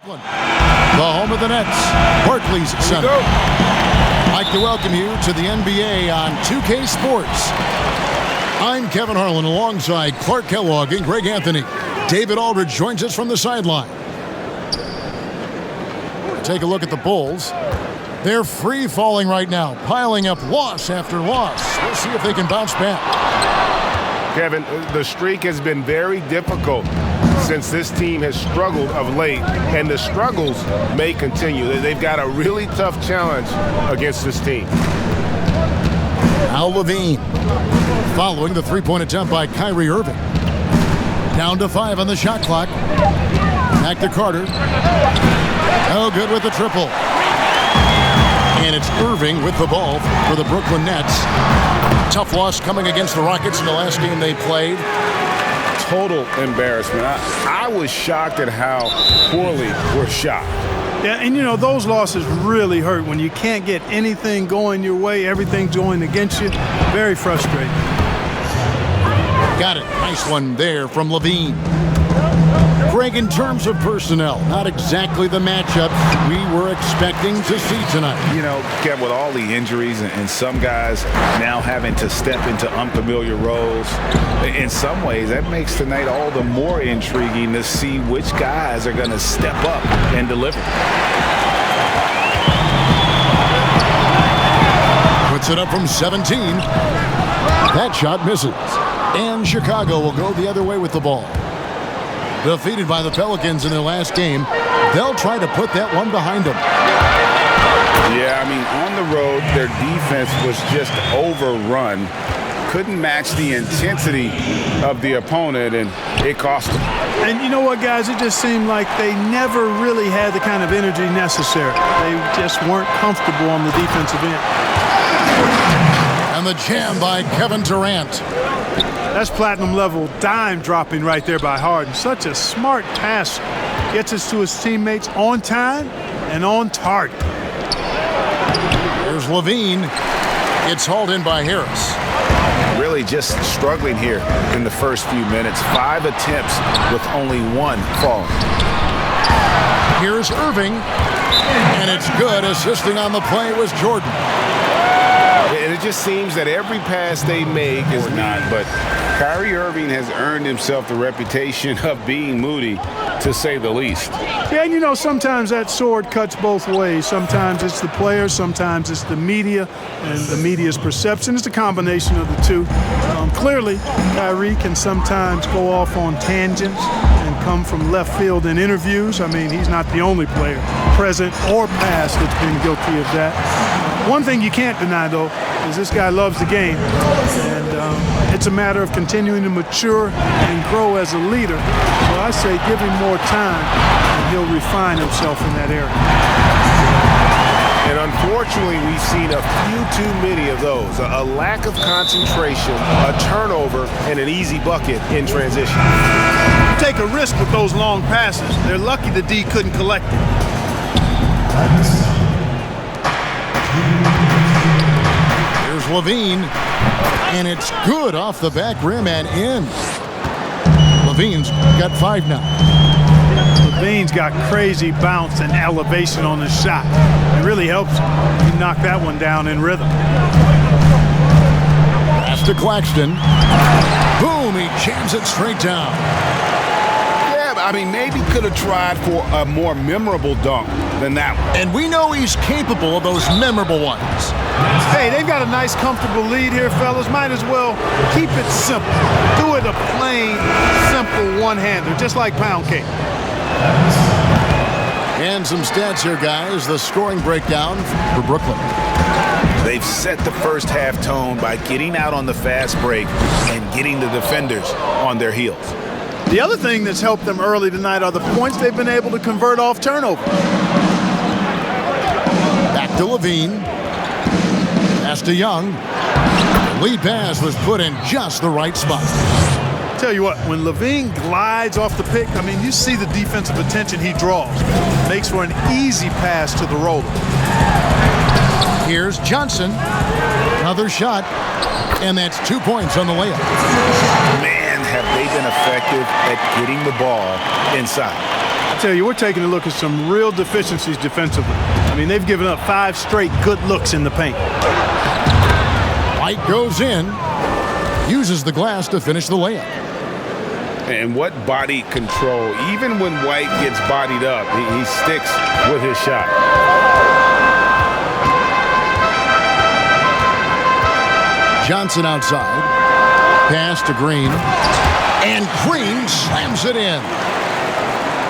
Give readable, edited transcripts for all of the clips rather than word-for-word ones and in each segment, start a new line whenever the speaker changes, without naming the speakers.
The home of the Nets, Barclays Center. I'd like to welcome you to the NBA on 2K Sports. I'm Kevin Harlan alongside Clark Kellogg and Greg Anthony. David Aldridge joins us from the sideline. Take a look at the Bulls. They're free falling right now, piling up loss after loss. We'll see if they can bounce back.
Kevin, the streak has been very difficult since this team has struggled of late, and the struggles may continue. They've got a really tough challenge against this team.
Al Levine following the three-point attempt by Kyrie Irving. Down to 5 on the shot clock. Back to Carter. Oh, good with the triple. And it's Irving with the ball for the Brooklyn Nets. Tough loss coming against the Rockets in the last game they played.
Total embarrassment. I was shocked at how poorly we're shot.
Yeah, and you know, those losses really hurt when you can't get anything going your way, everything's going against you. Very frustrating.
Got it. Nice one there from Levine. Greg, in terms of personnel, not exactly the matchup we were expecting to see tonight.
You know, Kev, with all the injuries and some guys now having to step into unfamiliar roles, in some ways that makes tonight all the more intriguing to see which guys are going to step up and deliver.
Puts it up from 17. That shot misses. And Chicago will go the other way with the ball. Defeated by the Pelicans in their last game, they'll try to put that one behind them.
Yeah, I mean, on the road, their defense was just overrun. Couldn't match the intensity of the opponent, and it cost them.
And you know what, guys? It just seemed like they never really had the kind of energy necessary. They just weren't comfortable on the defensive end.
And the jam by Kevin Durant.
That's platinum-level dime dropping right there by Harden. Such a smart pass. Gets us to his teammates on time and on target.
Here's Levine. It's hauled in by Harris.
Really just struggling here in the first few minutes. 5 attempts with only 1 falling.
Here's Irving. And it's good. Assisting on the play was Jordan.
And it just seems that every pass they make is
not, but Kyrie Irving has earned himself the reputation of being moody, to say the least.
Yeah, and you know, sometimes that sword cuts both ways. Sometimes it's the player, sometimes it's the media, and the media's perception. It's a combination of the two. Clearly, Kyrie can sometimes go off on tangents and come from left field in interviews. I mean, he's not the only player, present or past, that's been guilty of that. One thing you can't deny, though, is this guy loves the game. And it's a matter of continuing to mature and grow as a leader. So I say give him more time, and he'll refine himself in that area.
And unfortunately, we've seen a few too many of those. A lack of concentration, a turnover, and an easy bucket in transition.
Take a risk with those long passes. They're lucky the D couldn't collect it.
Here's Levine. And it's good off the back rim and in. Levine's got 5 now.
Levine's got crazy bounce and elevation on his shot. It really helps him. He knocked that one down in rhythm.
Pass to Claxton. Boom, he jams it straight down.
Yeah, I mean, maybe could have tried for a more memorable dunk than that one.
And we know he's capable of those memorable ones.
Hey, they've got a nice, comfortable lead here, fellas. Might as well keep it simple. Do it a plain, simple one-hander, just like pound cake.
And some stats here, guys. The scoring breakdown for Brooklyn.
They've set the first half tone by getting out on the fast break and getting the defenders on their heels.
The other thing that's helped them early tonight are the points they've been able to convert off turnover.
Back to Levine. Pass to Young. The lead pass was put in just the right spot.
Tell you what, when Levine glides off the pick, I mean, you see the defensive attention he draws. Makes for an easy pass to the roller.
Here's Johnson. Another shot. And that's 2 points on the layup.
Man, have they been effective at getting the ball inside.
I tell you, we're taking a look at some real deficiencies defensively. I mean, they've given up 5 straight good looks in the paint.
White goes in, uses the glass to finish the layup.
And what body control. Even when White gets bodied up, he sticks with his shot.
Johnson outside. Pass to Green. And Green slams it in.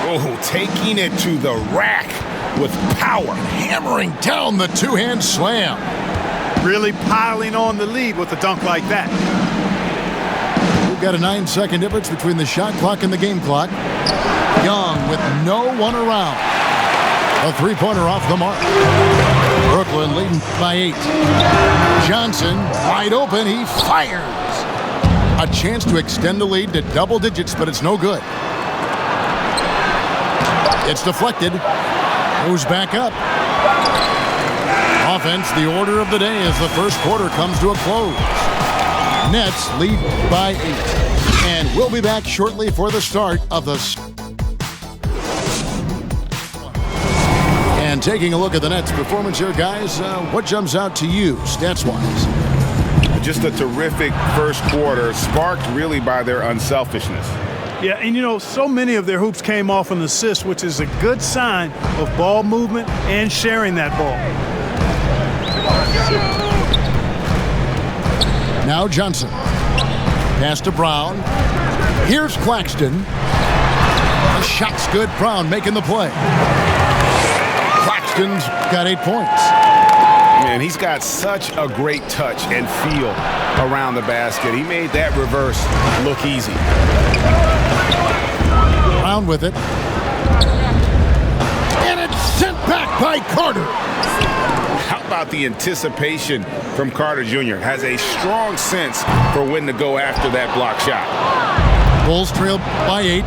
Oh, taking it to the rack with power.
Hammering down the two-hand slam.
Really piling on the lead with a dunk like that.
We've got a 9-second difference between the shot clock and the game clock. Young with no one around. A three-pointer off the mark. Brooklyn leading by 8. Johnson wide open. He fires. A chance to extend the lead to double digits, but it's no good. It's deflected. Goes back up. Offense, the order of the day as the first quarter comes to a close. Nets lead by 8. And we'll be back shortly for the start of the... And taking a look at the Nets' performance here, guys, what jumps out to you, stats-wise?
Just a terrific first quarter, sparked really by their unselfishness.
Yeah, and you know, so many of their hoops came off an assist, which is a good sign of ball movement and sharing that ball.
Now Johnson. Pass to Brown. Here's Claxton. The shot's good. Brown making the play. Claxton's got 8 points.
Man, he's got such a great touch and feel around the basket. He made that reverse look easy.
Brown with it. And it's sent back by Carter.
How about the anticipation from Carter Jr.? Has a strong sense for when to go after that block shot.
Bulls trail by 8.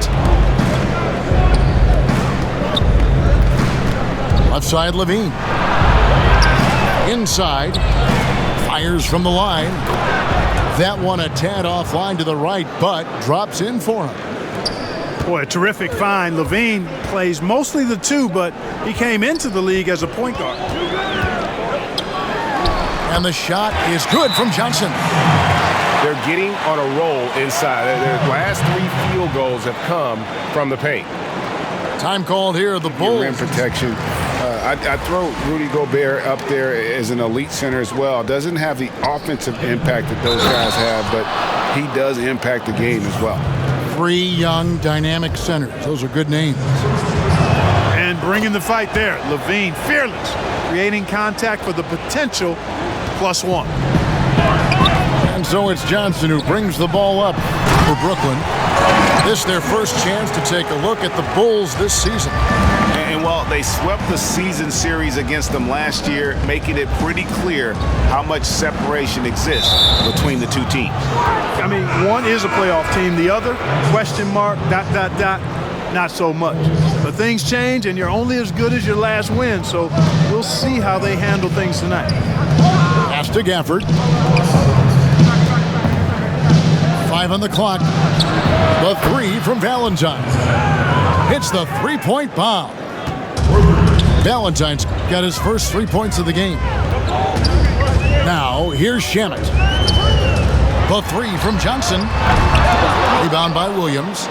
Left side, Levine. Inside. Fires from the line. That one a tad offline to the right, but drops in for him.
Boy, a terrific find. Levine plays mostly the 2, but he came into the league as a point guard.
And the shot is good from Johnson.
They're getting on a roll inside. Their last 3 field goals have come from the paint.
Time called here, the Bulls.
Rim protection. I throw Rudy Gobert up there as an elite center as well. Doesn't have the offensive impact that those guys have, but he does impact the game as well.
3 young, dynamic centers. Those are good names.
And bringing the fight there. Levine, fearless, creating contact for the potential +1.
And so it's Johnson who brings the ball up for Brooklyn. This is their first chance to take a look at the Bulls this season.
And while they swept the season series against them last year, making it pretty clear how much separation exists between the two teams.
I mean, one is a playoff team. The other, question mark, ... not so much. But things change, and you're only as good as your last win. So we'll see how they handle things tonight.
Pass to Gafford. 5 on the clock. The 3 from Valentine. Hits the three-point bomb. Valentine's got his first 3 points of the game. Now, here's Shamet. The 3 from Johnson. Rebound by Williams.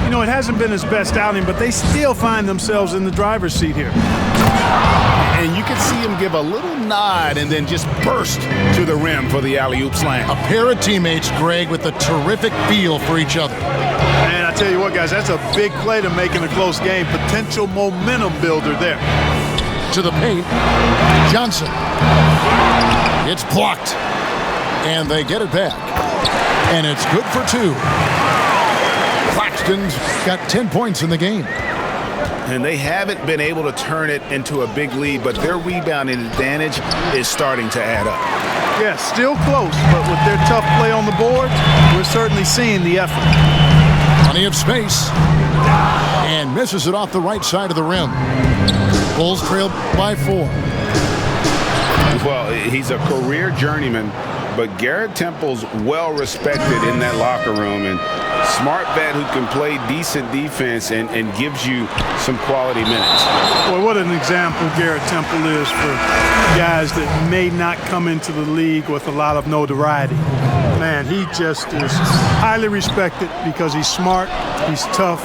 You know, it hasn't been his best outing, but they still find themselves in the driver's seat here.
And you can see him give a little nod and then just burst to the rim for the alley-oop slam.
A pair of teammates, Greg, with a terrific feel for each other.
And I tell you what, guys, that's a big play to make in a close game. Potential momentum builder there.
To the paint, Johnson. It's blocked. And they get it back. And it's good for 2. Claxton's got 10 points in the game.
And they haven't been able to turn it into a big lead, but their rebounding advantage is starting to add up.
Yeah, still close, but with their tough play on the board, we're certainly seeing the effort.
Plenty of space. And misses it off the right side of the rim. Bulls trail by 4.
Well, he's a career journeyman but Garrett Temple's well respected in that locker room, and smart vet who can play decent defense and gives you some quality minutes.
Boy, what an example Garrett Temple is for guys that may not come into the league with a lot of notoriety. Man, he just is highly respected because he's smart, he's tough,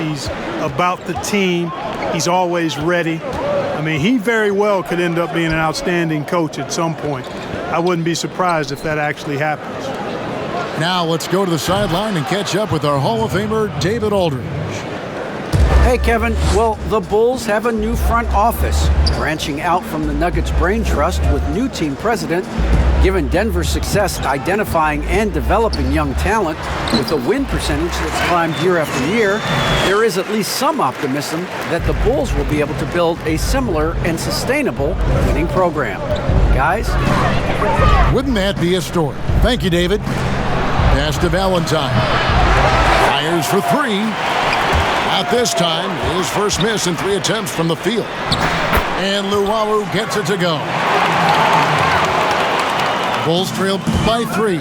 he's about the team, he's always ready. I mean, he very well could end up being an outstanding coach at some point. I wouldn't be surprised if that actually happens.
Now let's go to the sideline and catch up with our Hall of Famer, David Aldridge.
Hey, Kevin. Well, the Bulls have a new front office, branching out from the Nuggets Brain Trust with new team president. Given Denver's success identifying and developing young talent with a win percentage that's climbed year after year, there is at least some optimism that the Bulls will be able to build a similar and sustainable winning program. Guys?
Wouldn't that be a story? Thank you, David. Pass to Valentine. Fires for three. At this time, his first miss in 3 attempts from the field. And Luwawu gets it to go. Bulls trail by 3.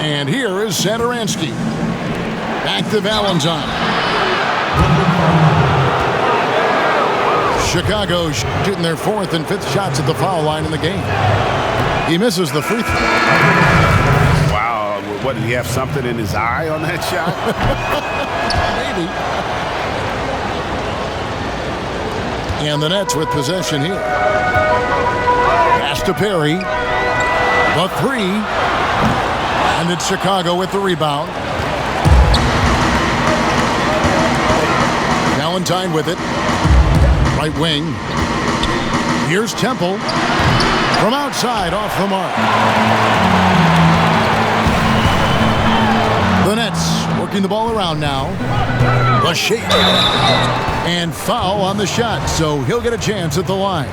And here is Satoransky. Back to Valentine. Chicago shooting their 4th and 5th shots at the foul line in the game. He misses the free throw.
Wow, what, did he have something in his eye on that shot?
Maybe. And the Nets with possession here. Pass to Perry. The 3. And it's Chicago with the rebound. Valentine with it. Right wing. Here's Temple. From outside, off the mark. The Nets working the ball around now. The shake. And foul on the shot, so he'll get a chance at the line.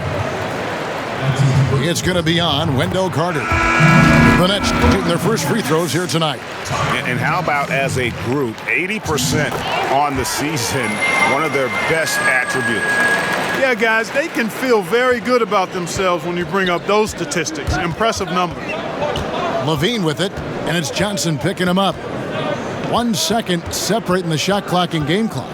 It's going to be on Wendell Carter. The Nets shooting their first free throws here tonight.
And how about as a group, 80% on the season, one of their best attributes.
Yeah, guys, they can feel very good about themselves when you bring up those statistics. Impressive numbers.
Levine with it, and it's Johnson picking him up. 1 second separating the shot clock and game clock.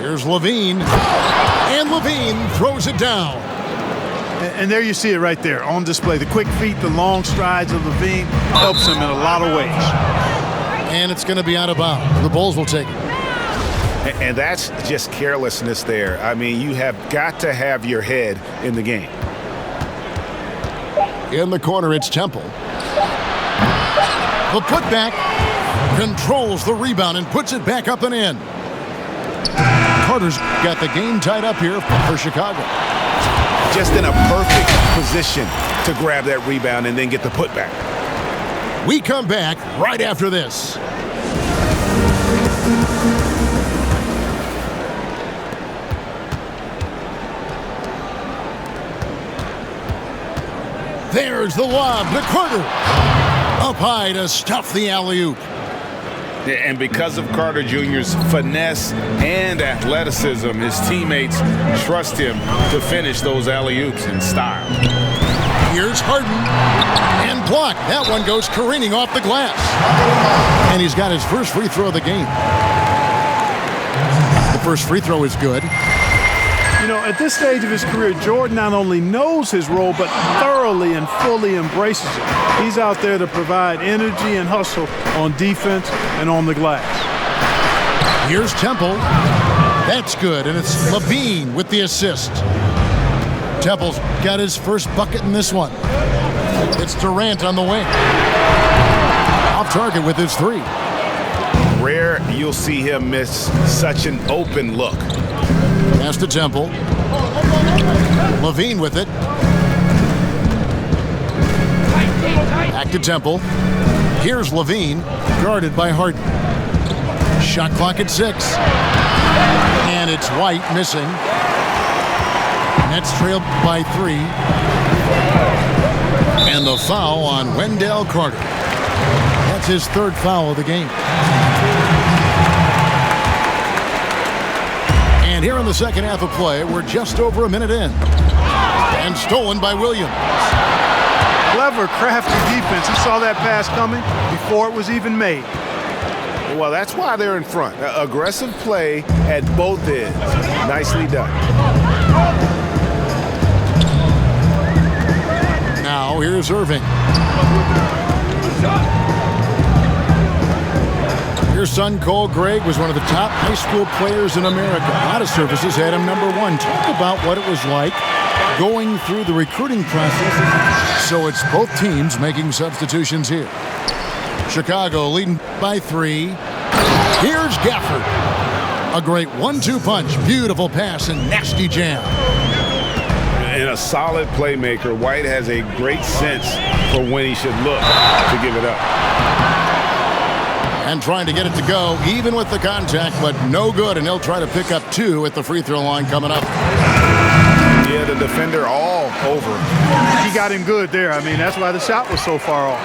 Here's Levine, and Levine throws it down.
And there you see it right there on display. The quick feet, the long strides of Levine helps him in a lot of ways.
And it's going to be out of bounds. The Bulls will take it.
And that's just carelessness there. I mean, you have got to have your head in the game.
In the corner, it's Temple. The putback controls the rebound and puts it back up and in. Carter's got the game tied up here for Chicago.
Just in a perfect position to grab that rebound and then get the putback.
We come back right after this. There's the lob to Carter. Up high to stuff the alley-oop.
And because of Carter Jr.'s finesse and athleticism, his teammates trust him to finish those alley-oops in style.
Here's Harden. And blocked. That one goes careening off the glass. And he's got his first free throw of the game. The first free throw is good.
You know, at this stage of his career, Jordan not only knows his role, but thoroughly and fully embraces it. He's out there to provide energy and hustle on defense and on the glass.
Here's Temple. That's good, and it's Levine with the assist. Temple's got his first bucket in this one. It's Durant on the wing. Off target with his 3.
Rare you'll see him miss such an open look.
Pass to Temple. Levine with it. Back to Temple. Here's Levine, guarded by Harden. Shot clock at 6. And it's White missing. Nets trailed by 3. And the foul on Wendell Carter. That's his 3rd foul of the game. And here in the the second half of play. We're just over a minute in. And stolen by Williams.
Clever, crafty defense. He saw that pass coming before it was even made.
Well, that's why they're in front. Aggressive play at both ends. Nicely done.
Now here's Irving. Your son, Cole Gregg, was one of the top high school players in America. A lot of services had him #1. Talk about what it was like going through the recruiting process. So it's both teams making substitutions here. Chicago leading by 3. Here's Gafford. A great 1-2 punch. Beautiful pass and nasty jam.
And a solid playmaker. White has a great sense for when he should look to give it up.
And trying to get it to go, even with the contact, but no good. And he'll try to pick up 2 at the free throw line coming up.
Yeah, the defender all over.
He got him good there. I mean, that's why the shot was so far off.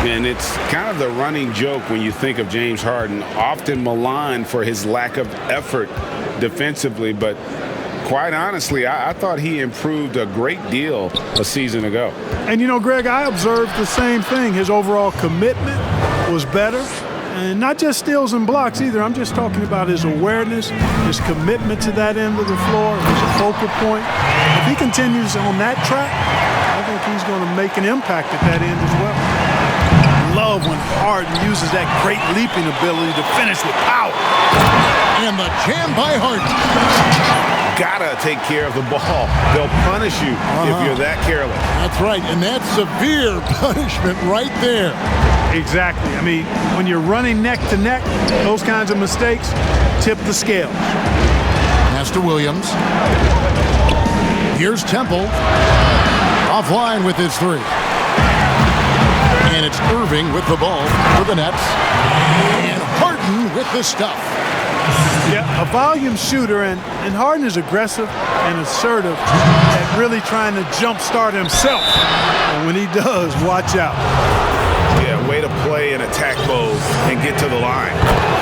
And it's kind of the running joke when you think of James Harden, often maligned for his lack of effort defensively, but quite honestly, I thought he improved a great deal a season ago.
And, you know, Greg, I observed the same thing. His overall commitment was better. And not just steals and blocks either. I'm just talking about his awareness, his commitment to that end of the floor, his focal point. If he continues on that track, I think he's going to make an impact at that end as well. Love when Harden uses that great leaping ability to finish with power.
And the jam by Harden.
Gotta take care of the ball. They'll punish you if you're that careless.
That's right, and that's severe punishment right there.
Exactly. I mean, when you're running neck to neck, those kinds of mistakes tip the scales.
Pass to Williams. Here's Temple. Offline with his 3. And it's Irving with the ball for the Nets. And Harden with the stuff.
Yeah, a volume shooter, and Harden is aggressive and assertive at really trying to jumpstart himself. And when he does, watch out.
Yeah, way to play in attack mode and get to the line.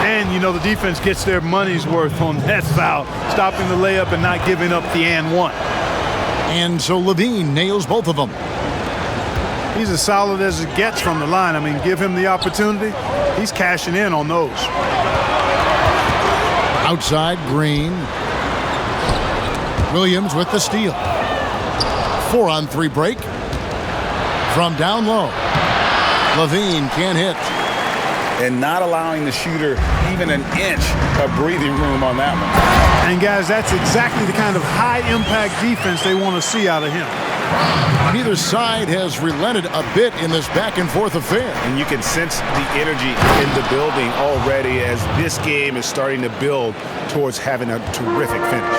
And, you know, the defense gets their money's worth on that foul, stopping the layup and not giving up the and one.
And so Levine nails both of them.
He's as solid as it gets from the line. I mean, give him the opportunity. He's cashing in on those.
Outside, Green. Williams with the steal. 4-on-3 break. From down low. Levine can't hit.
And not allowing the shooter even an inch of breathing room on that one.
And, guys, that's exactly the kind of high-impact defense they want to see out of him.
Neither side has relented a bit in this back-and-forth affair.
And you can sense the energy in the building already as this game is starting to build towards having a terrific finish.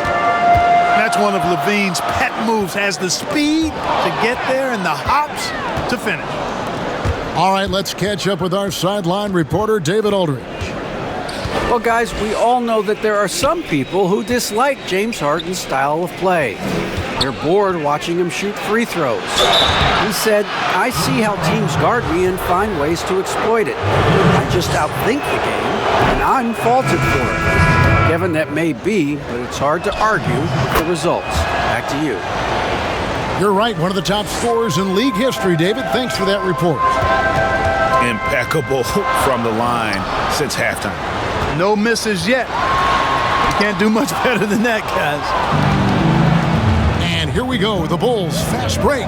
That's one of Levine's pet moves, has the speed to get there and the hops to finish.
All right, let's catch up with our sideline reporter, David Aldridge.
Well, guys, we all know that there are some people who dislike James Harden's style of play. They're bored watching him shoot free throws. He said, "I see how teams guard me and find ways to exploit it. I just outthink the game, and I'm faulted for it." Kevin, that may be, but it's hard to argue with the results. Back to you.
You're right, one of the top scorers in league history, David. Thanks for that report.
Impeccable from the line since halftime.
No misses yet. You can't do much better than that, guys.
And here we go, the Bulls fast break.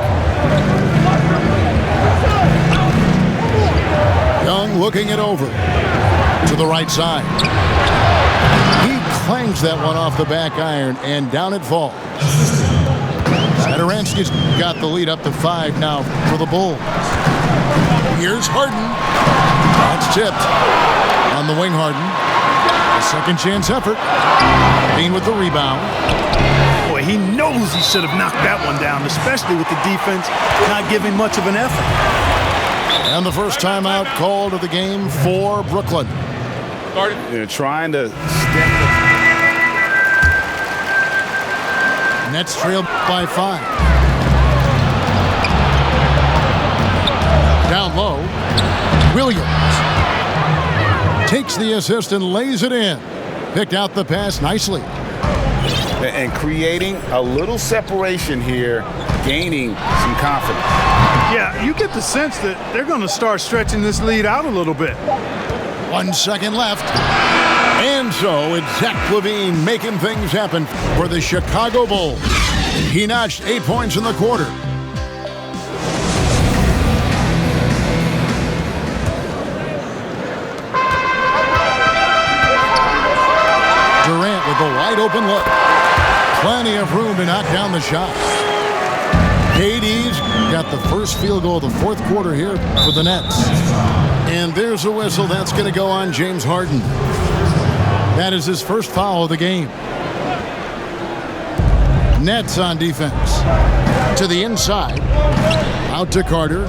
Young looking it over to the right side. He clangs that one off the back iron, and down it falls. Satoransky's got the lead up to 5 now for the Bulls. Here's Harden. That's tipped on the wing. Harden. A second chance effort. Bean with the rebound.
Boy, he knows he should have knocked that one down, especially with the defense not giving much of an effort.
And the first timeout called of the game for Brooklyn.
They're trying to step.
Nets trail by 5. Down low, Williams takes the assist and lays it in. Picked out the pass nicely.
And creating a little separation here, gaining some confidence.
Yeah, you get the sense that they're going to start stretching this lead out a little bit.
1 second left. And so it's Zach LaVine making things happen for the Chicago Bulls. He notched 8 points in the quarter. Durant with a wide open look. Plenty of room to knock down the shot. KD's got the first field goal of the fourth quarter here for the Nets. And there's a whistle that's going to go on James Harden. That is his first foul of the game. Nets on defense. To the inside. Out to Carter.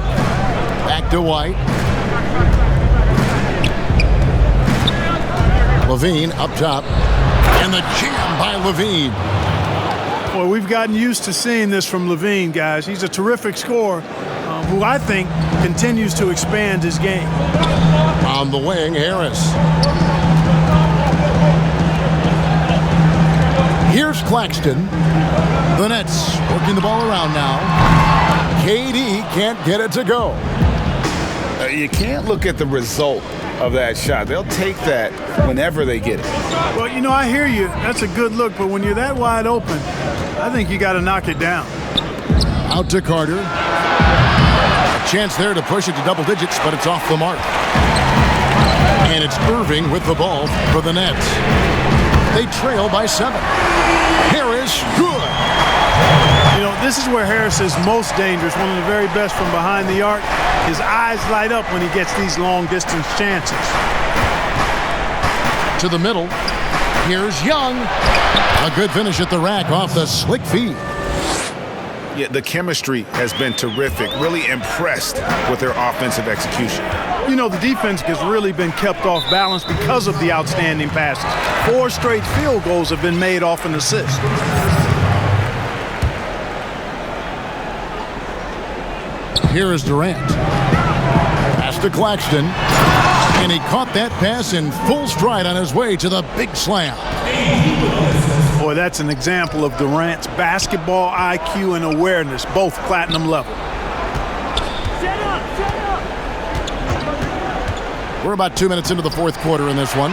Back to White. LaVine up top. And the jam by LaVine.
Well, we've gotten used to seeing this from LaVine, guys. He's a terrific scorer who I think continues to expand his game.
On the wing, Harris. Here's Claxton. The Nets working the ball around now. KD can't get it to go.
You can't look at the result of that shot. They'll take that whenever they get it.
Well, you know, I hear you. That's a good look, but when you're that wide open, I think you got to knock it down.
Out to Carter. A chance there to push it to double digits, but it's off the mark. And it's Irving with the ball for the Nets. They trail by 7. Harris, good.
You know, this is where Harris is most dangerous, one of the very best from behind the arc. His eyes light up when he gets these long-distance chances.
To the middle. Here's Young. A good finish at the rack off the slick feed.
Yeah, the chemistry has been terrific. Really impressed with their offensive execution.
You know, the defense has really been kept off balance because of the outstanding passes. 4 straight field goals have been made off an assist.
Here is Durant. Pass to Claxton. And he caught that pass in full stride on his way to the big slam.
Boy, that's an example of Durant's basketball IQ and awareness, both platinum level.
We're about 2 minutes into the fourth quarter in this one.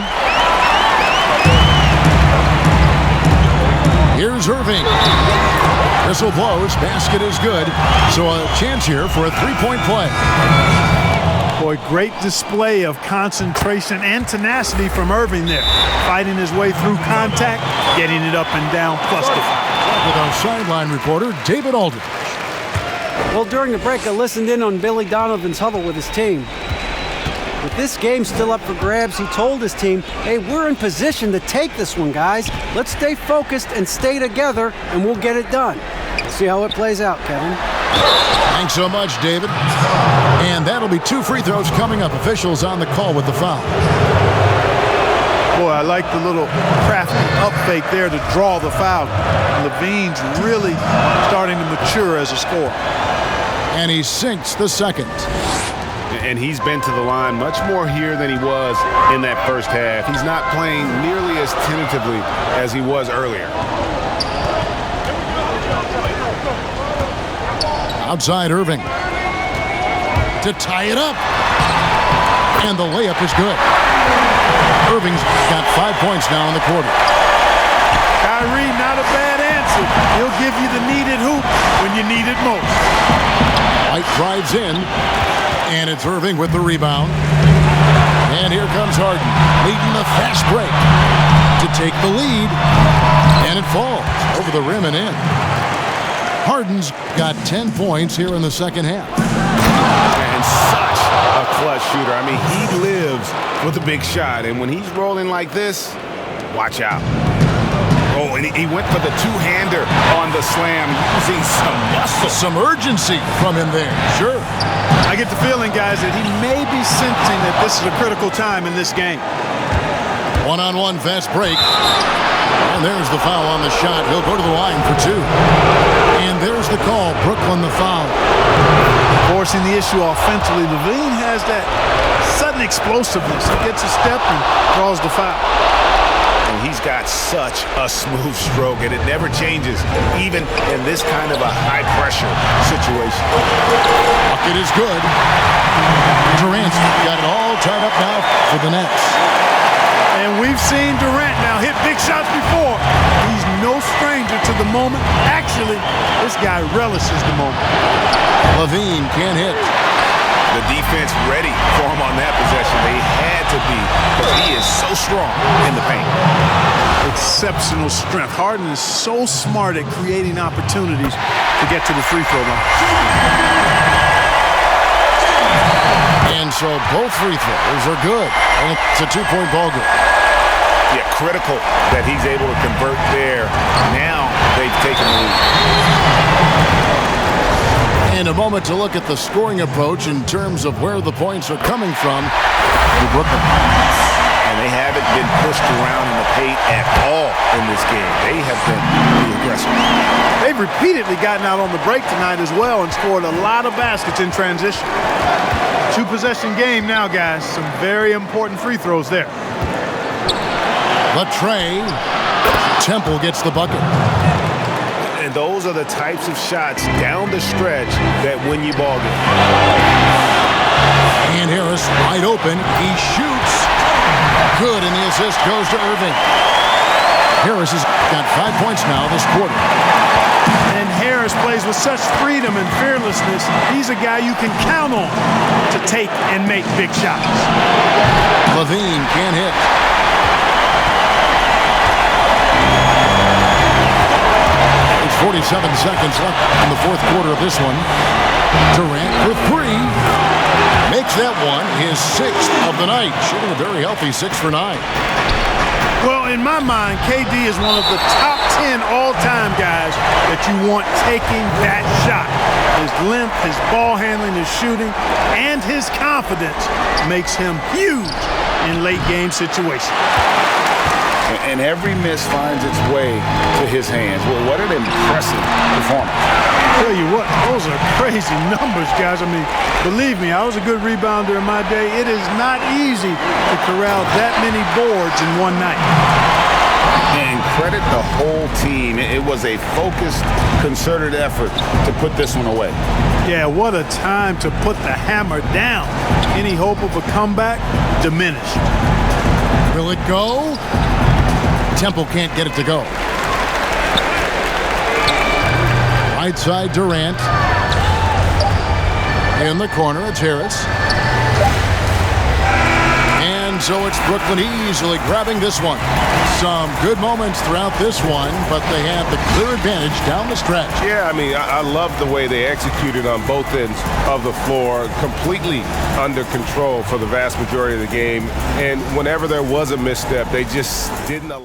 Here's Irving. Whistle blows. Basket is good. So a chance here for a three-point play.
Boy, great display of concentration and tenacity from Irving there. Fighting his way through contact, getting it up and down, plus the foul.
With our sideline reporter, David Aldridge.
Well, during the break, I listened in on Billy Donovan's huddle with his team. With this game still up for grabs, he told his team, hey, we're in position to take this one, guys. Let's stay focused and stay together, and we'll get it done. See how it plays out, Kevin.
Thanks so much, David. And that'll be 2 free throws coming up. Officials on the call with the foul.
Boy, I like the little crafty up fake there to draw the foul. LaVine's really starting to mature as a scorer.
And he sinks the second.
And he's been to the line much more here than he was in that first half. He's not playing nearly as tentatively as he was earlier.
Outside Irving. To tie it up. And the layup is good. Irving's got 5 points now in the quarter.
Kyrie, not a bad answer. He'll give you the needed hoop when you need it most.
White drives in. And it's Irving with the rebound. And here comes Harden, leading the fast break to take the lead. And it falls over the rim and in. Harden's got 10 points here in the second half.
And such a clutch shooter. I mean, he lives with a big shot. And when he's rolling like this, watch out. Oh, and he went for the two-hander on the slam, using some muscle.
Some urgency from him there, sure.
I get the feeling, guys, that he may be sensing that this is a critical time in this game.
One-on-one fast break. And there's the foul on the shot. He'll go to the line for 2. And there's the call. Brooklyn the foul.
Forcing the issue offensively. LaVine has that sudden explosiveness. He gets a step and draws the foul.
and he's got such a smooth stroke, and it never changes, even in this kind of a high-pressure situation.
Bucket is good. Durant's got it all tied up now for the Nets.
And we've seen Durant now hit big shots before. He's no stranger to the moment. Actually, this guy relishes the moment.
Levine can't hit.
The defense ready for him on that possession. They had to be, because he is so strong in the paint.
Exceptional strength. Harden is so smart at creating opportunities to get to the free throw line.
And so both free throws are good. And it's a two-point ball game.
Yeah, critical that he's able to convert there. Now they've taken the lead.
And a moment to look at the scoring approach in terms of where the points are coming from for Brooklyn.
And they haven't been pushed around in the paint at all in this game. They have been really aggressive.
They've repeatedly gotten out on the break tonight as well and scored a lot of baskets in transition. Two-possession game now, guys. Some very important free throws there.
Latrey. Temple gets the bucket.
And those are the types of shots down the stretch that win you ball game.
And Harris wide open. He shoots. Good, and the assist goes to Irving. Harris has got 5 points now this quarter.
And Harris plays with such freedom and fearlessness. He's a guy you can count on to take and make big shots.
Levine can't hit. 47 seconds left in the fourth quarter of this one. Durant for three. Makes that one his 6th of the night. Shooting a very healthy 6 for 9.
Well, in my mind, KD is one of the top 10 all-time guys that you want taking that shot. His length, his ball handling, his shooting, and his confidence makes him huge in late-game situations.
And every miss finds its way to his hands. Well, what an impressive performance.
Tell you what, those are crazy numbers, guys. I mean, believe me, I was a good rebounder in my day. It is not easy to corral that many boards in one night.
And credit the whole team. It was a focused, concerted effort to put this one away.
Yeah, what a time to put the hammer down. Any hope of a comeback diminished.
Will it go? Temple can't get it to go. Right side, Durant. In the corner, it's Harris. And so it's Brooklyn easily grabbing this one. Some good moments throughout this one, but they had the clear advantage down the stretch.
Yeah, I mean, I love the way they executed on both ends of the floor, completely under control for the vast majority of the game. And whenever there was a misstep, they just didn't allow